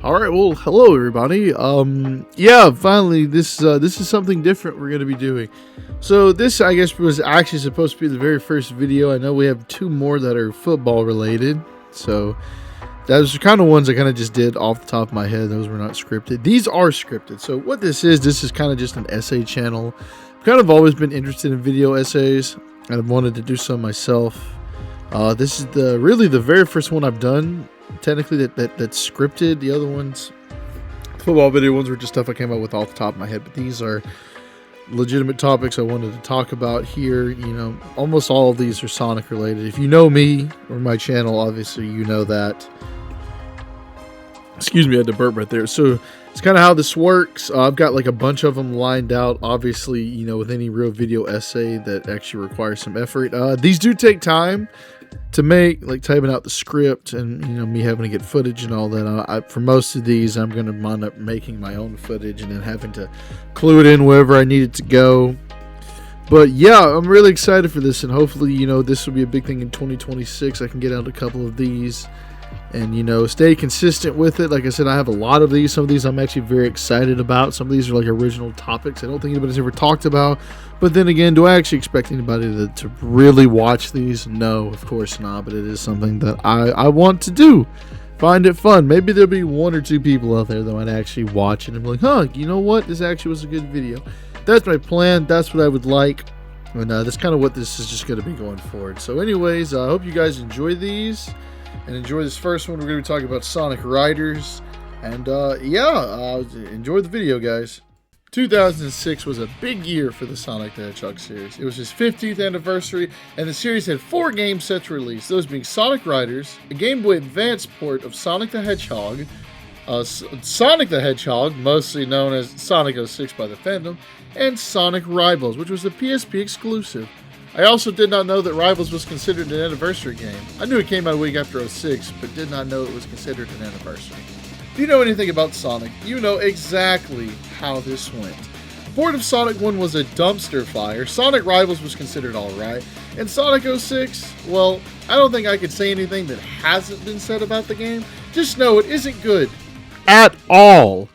All right, well, hello everybody. Yeah, finally, this is something different we're gonna be doing. So this, I guess, was actually supposed to be the very first video. I know we have two more that are football related, so those are kind of ones I kind of just did off the top of my head. Those were not scripted. These are scripted. So what this is kind of just an essay channel. I've kind of always been interested in video essays, and I've wanted to do some myself. This is really the very first one I've done. Technically, that's scripted. The other ones, football video ones, were just stuff I came up with off the top of my head. But these are legitimate topics I wanted to talk about here. You know, almost all of these are Sonic related. If you know me or my channel, obviously you know that. Excuse me, I had to burp right there. So it's kind of how this works. I've got like a bunch of them lined out. Obviously, you know, with any real video essay that actually requires some effort. These do take time to make, like typing out the script and, you know, me having to get footage and all that. For most of these, I'm going to wind up making my own footage and then having to clue it in wherever I need it to go. But yeah, I'm really excited for this, and hopefully, you know, this will be a big thing in 2026. I can get out a couple of these and, you know, stay consistent with it. Like I said, I have a lot of these. Some of these I'm actually very excited about. Some of these are like original topics I don't think anybody's ever talked about. But then again, do I actually expect anybody to really watch these? No, of course not. But it is something that I want to do. Find it fun. Maybe there'll be one or two people out there that might actually watch it and be like, huh, you know what? This actually was a good video. That's my plan. That's what I would like. And that's kind of what this is just going to be going forward. So anyways, I hope you guys enjoy these. And enjoy this first one. We're going to be talking about Sonic Riders. And enjoy the video, guys. 2006 was a big year for the Sonic the Hedgehog series. It was his 50th anniversary, and the series had 4 game sets released, those being Sonic Riders, a Game Boy Advance port of Sonic the Hedgehog, Sonic the Hedgehog, mostly known as Sonic 06 by the fandom, and Sonic Rivals, which was a PSP exclusive. I also did not know that Rivals was considered an anniversary game. I knew it came out a week after 06, but did not know it was considered an anniversary. If you know anything about Sonic, you know exactly how this went. The port of Sonic 1 was a dumpster fire, Sonic Rivals was considered alright, and Sonic 06, well, I don't think I could say anything that hasn't been said about the game. Just know it isn't good at all.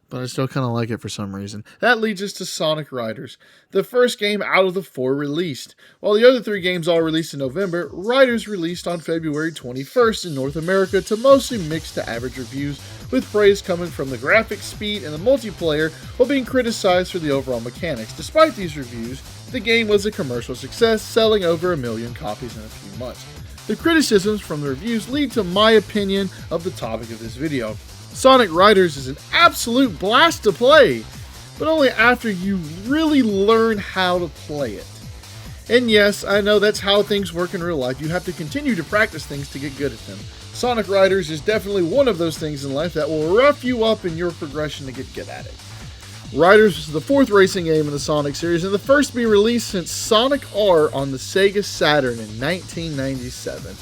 But I still kind of like it for some reason. That leads us to Sonic Riders, the first game out of the 4 released. While the other 3 games all released in November, Riders released on February 21st in North America to mostly mixed to average reviews, with praise coming from the graphic speed and the multiplayer, while being criticized for the overall mechanics. Despite these reviews, the game was a commercial success, selling over 1 million copies in a few months. The criticisms from the reviews lead to my opinion of the topic of this video. Sonic Riders is an absolute blast to play, but only after you really learn how to play it. And yes, I know that's how things work in real life. You have to continue to practice things to get good at them. Sonic Riders is definitely one of those things in life that will rough you up in your progression to get good at it. Riders was the 4th racing game in the Sonic series and the first to be released since Sonic R on the Sega Saturn in 1997.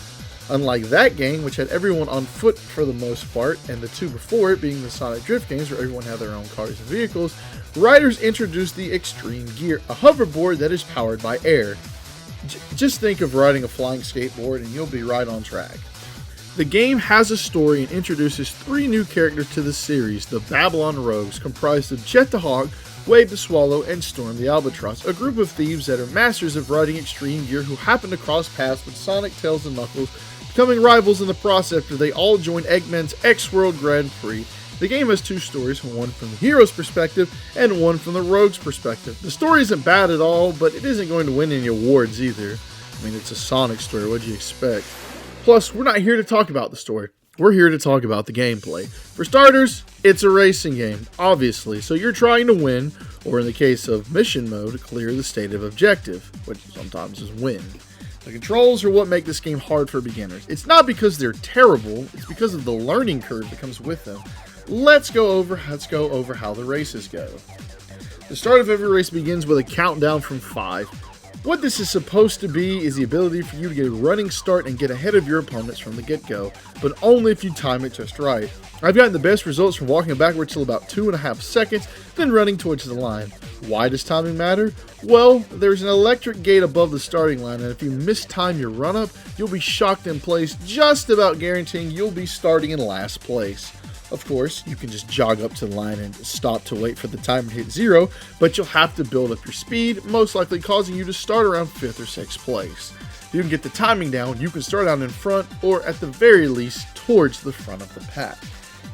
Unlike that game, which had everyone on foot for the most part, and the 2 before it being the Sonic Drift games where everyone had their own cars and vehicles, Riders introduced the Extreme Gear, a hoverboard that is powered by air. Just think of riding a flying skateboard and you'll be right on track. The game has a story and introduces 3 new characters to the series, the Babylon Rogues, comprised of Jet the Hawk, Wave the Swallow, and Storm the Albatross, a group of thieves that are masters of riding extreme gear who happen to cross paths with Sonic, Tails, and Knuckles, becoming rivals in the process after they all join Eggman's X-World Grand Prix. The game has 2 stories, one from the hero's perspective and one from the rogue's perspective. The story isn't bad at all, but it isn't going to win any awards either. I mean, it's a Sonic story, what'd you expect? Plus, we're not here to talk about the story. We're here to talk about the gameplay. For starters, it's a racing game, obviously, so you're trying to win, or in the case of mission mode, clear the stated objective, which sometimes is win. The controls are what make this game hard for beginners. It's not because they're terrible, it's because of the learning curve that comes with them. Let's go over how the races go. The start of every race begins with a countdown from 5. What this is supposed to be is the ability for you to get a running start and get ahead of your opponents from the get-go, but only if you time it just right. I've gotten the best results from walking backwards till about 2.5 seconds, then running towards the line. Why does timing matter? Well, there's an electric gate above the starting line, and if you mistime your run-up, you'll be shocked in place, just about guaranteeing you'll be starting in last place. Of course, you can just jog up to the line and stop to wait for the timer to hit 0, but you'll have to build up your speed, most likely causing you to start around 5th or 6th place. If you can get the timing down, you can start out in front, or at the very least, towards the front of the pack.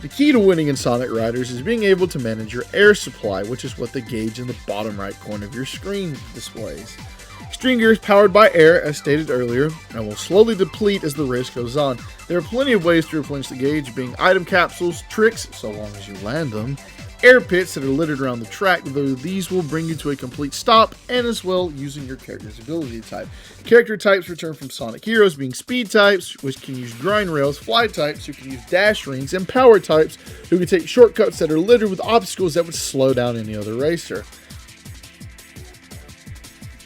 The key to winning in Sonic Riders is being able to manage your air supply, which is what the gauge in the bottom right corner of your screen displays. Extreme Gear is powered by air, as stated earlier, and will slowly deplete as the race goes on. There are plenty of ways to replenish the gauge, being item capsules, tricks, so long as you land them, air pits that are littered around the track, though these will bring you to a complete stop, and as well using your character's ability type. Character types return from Sonic Heroes, being speed types, which can use grind rails, fly types, who can use dash rings, and power types, who can take shortcuts that are littered with obstacles that would slow down any other racer.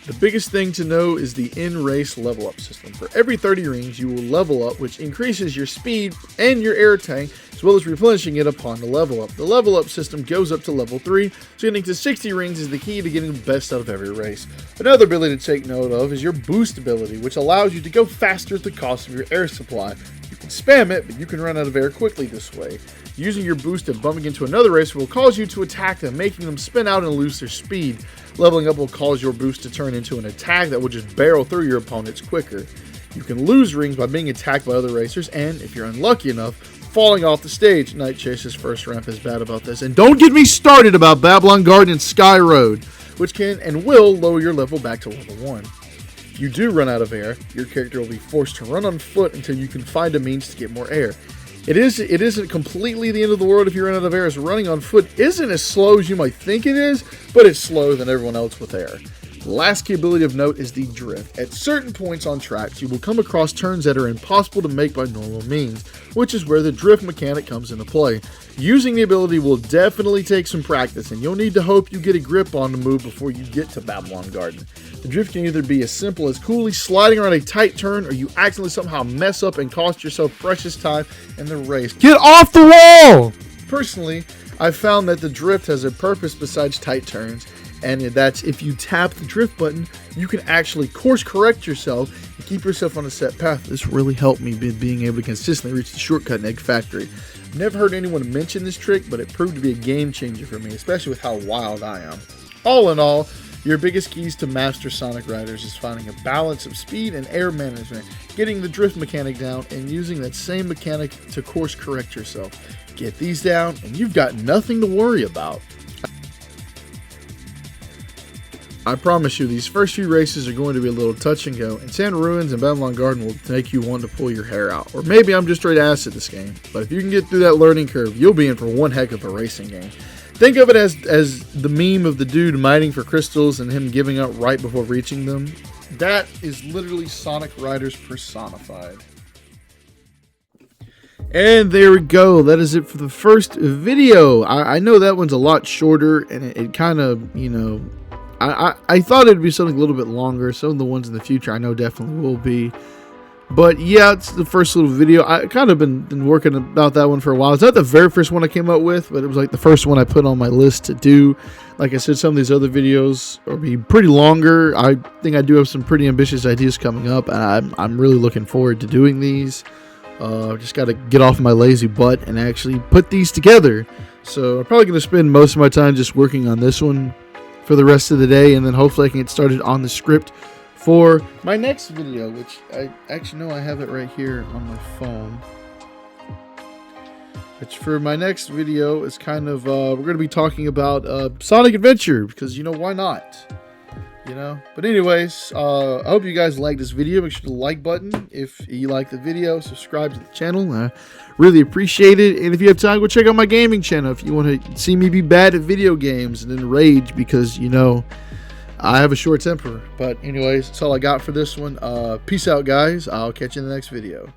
The biggest thing to know is the in-race level up system. For every 30 rings, you will level up, which increases your speed and your air tank, as well as replenishing it upon the level up. The level up system goes up to level 3, so getting to 60 rings is the key to getting the best out of every race. Another ability to take note of is your boost ability, which allows you to go faster at the cost of your air supply. You can spam it, but you can run out of air quickly this way. Using your boost and bumping into another racer will cause you to attack them, making them spin out and lose their speed. Leveling up will cause your boost to turn into an attack that will just barrel through your opponents quicker. You can lose rings by being attacked by other racers, and if you're unlucky enough, falling off the stage. Night Chase's first ramp is bad about this. And don't get me started about Babylon Garden and Sky Road, which can and will lower your level back to level 1. If you do run out of air, your character will be forced to run on foot until you can find a means to get more air. It isn't completely the end of the world if you run out of air, as running on foot isn't as slow as you might think it is, but it's slower than everyone else with air. The last key ability of note is the drift. At certain points on tracks, you will come across turns that are impossible to make by normal means, which is where the drift mechanic comes into play. Using the ability will definitely take some practice, and you'll need to hope you get a grip on the move before you get to Babylon Garden. The drift can either be as simple as coolly sliding around a tight turn, or you accidentally somehow mess up and cost yourself precious time in the race. Get off the wall! Personally, I've found that the drift has a purpose besides tight turns, and that's if you tap the drift button, you can actually course correct yourself and keep yourself on a set path. This really helped me being able to consistently reach the shortcut in Egg Factory. I've never heard anyone mention this trick, but it proved to be a game changer for me, especially with how wild I am. All in all, your biggest keys to master Sonic Riders is finding a balance of speed and air management, getting the drift mechanic down, and using that same mechanic to course correct yourself. Get these down, and you've got nothing to worry about. I promise you, these first few races are going to be a little touch and go, and Sand Ruins and Babylon Garden will make you want to pull your hair out. Or maybe I'm just straight ass at this game, but if you can get through that learning curve, you'll be in for one heck of a racing game. Think of it as the meme of the dude mining for crystals and him giving up right before reaching them. That is literally Sonic Riders personified. And there we go. That is it for the first video. I know that one's a lot shorter, and it kind of, you know, I thought it'd be something a little bit longer. Some of the ones in the future I know definitely will be. But yeah, it's the first little video. I kind of been working about that one for a while. It's not the very first one I came up with, but it was like the first one I put on my list to do. Like I said, some of these other videos will be pretty longer. I think I do have some pretty ambitious ideas coming up, and I'm really looking forward to doing these. Just got to get off my lazy butt and actually put these together. So I'm probably going to spend most of my time just working on this one for the rest of the day, and then hopefully I can get started on the script for my next video, which I actually know I have it right here on my phone. Which for my next video is kind of, we're going to be talking about Sonic Adventure, because, you know, why not? You know? But anyways, I hope you guys liked this video. Make sure to like button if you like the video. Subscribe to the channel. I really appreciate it. And if you have time, go check out my gaming channel if you want to see me be bad at video games and then rage because, you know, I have a short temper. But anyways, that's all I got for this one. Peace out, guys. I'll catch you in the next video.